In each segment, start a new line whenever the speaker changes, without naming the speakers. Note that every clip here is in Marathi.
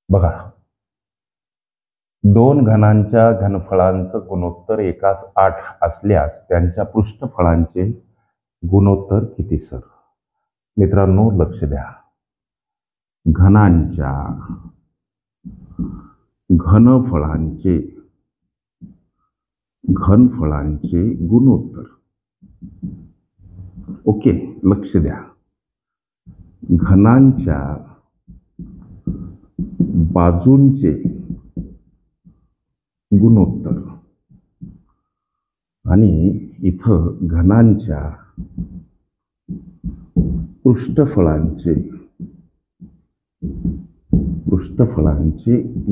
बघा, दोन घनांच्या घनफळांचं गुणोत्तर एकास 8 असल्यास त्यांच्या पृष्ठफळांचे गुणोत्तर किती सर? मित्रांनो लक्ष द्या. घनांच्या घनफळांचे गुणोत्तर. ओके, लक्ष द्या. घनांच्या बाजूंचे गुणोत्तर आणि इथं घनांच्या पृष्ठफळांचे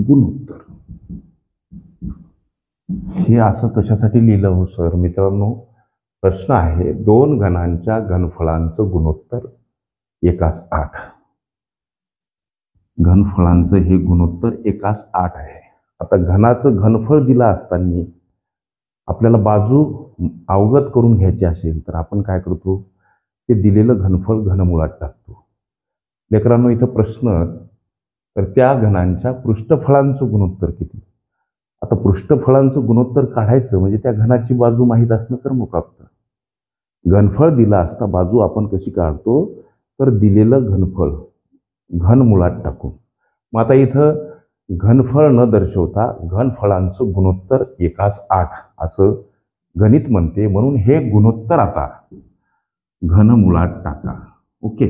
गुणोत्तर. हे असं कशासाठी लिहिलं हो सर? मित्रांनो, प्रश्न आहे दोन घनांच्या घनफळांचं गुणोत्तर एकास 8. घनफळांचं हे गुणोत्तर एकास 8 आहे. आता घनाचं घनफळ दिलं असताना आपल्याला बाजू अवगत करून घ्यायची असेल तर आपण काय करतो, ते दिलेलं घनफळ घनमुळात टाकतो. लेकरांनो, इथं प्रश्न तर त्या घनांच्या पृष्ठफळांचं गुणोत्तर किती. आता पृष्ठफळांचं गुणोत्तर काढायचं म्हणजे त्या घनाची बाजू माहीत असणं कर्मप्राप्त. घनफळ दिला असता बाजू आपण कशी काढतो, तर दिलेलं घनफळ घनमुळात टाकून. मग आता इथं घनफळ न दर्शवता घनफळांचं गुणोत्तर एकास 8 असं गणित म्हणते, म्हणून हे गुणोत्तर आता घनमुळात टाका. ओके,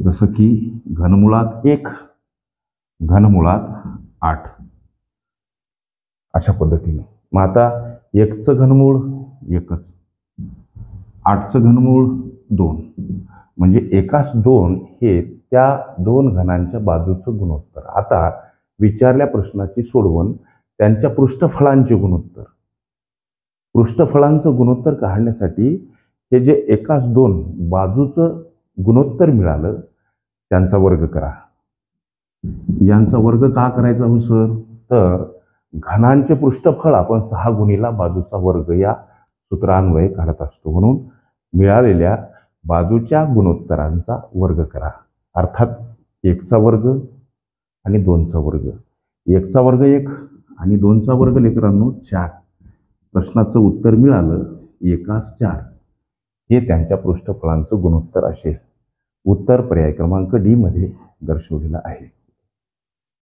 जसं की घनमुळात 1 घनमुळात 8 अशा पद्धतीने. मग आता 1चं घनमूळ 1च, 8चं घनमूळ 2, म्हणजे एकास 2 हे त्या दोन घनांच्या बाजूचं गुणोत्तर. आता विचारल्या प्रश्नाची सोडवण त्यांच्या पृष्ठफळांचे गुणोत्तर. पृष्ठफळांचं गुणोत्तर काढण्यासाठी हे जे एकास 2 बाजूचं गुणोत्तर मिळालं त्यांचा वर्ग करा. यांचा वर्ग का करायचा हो सर? तर घनांचे पृष्ठफळ आपण 6 गुणिला बाजूचा वर्ग या सूत्रान्वये काढत असतो, म्हणून मिळालेल्या बाजूच्या गुणोत्तरांचा वर्ग करा. अर्थात 1चा वर्ग आणि 2चा वर्ग. 1चा वर्ग 1 आणि 2चा वर्ग लेकरांनो 4. प्रश्नाचं उत्तर मिळालं एकास 4. हे त्यांच्या पृष्ठफळांचं गुणोत्तर असेल. उत्तर पर्याय क्रमांक डी मध्ये दर्शवलेलं आहे.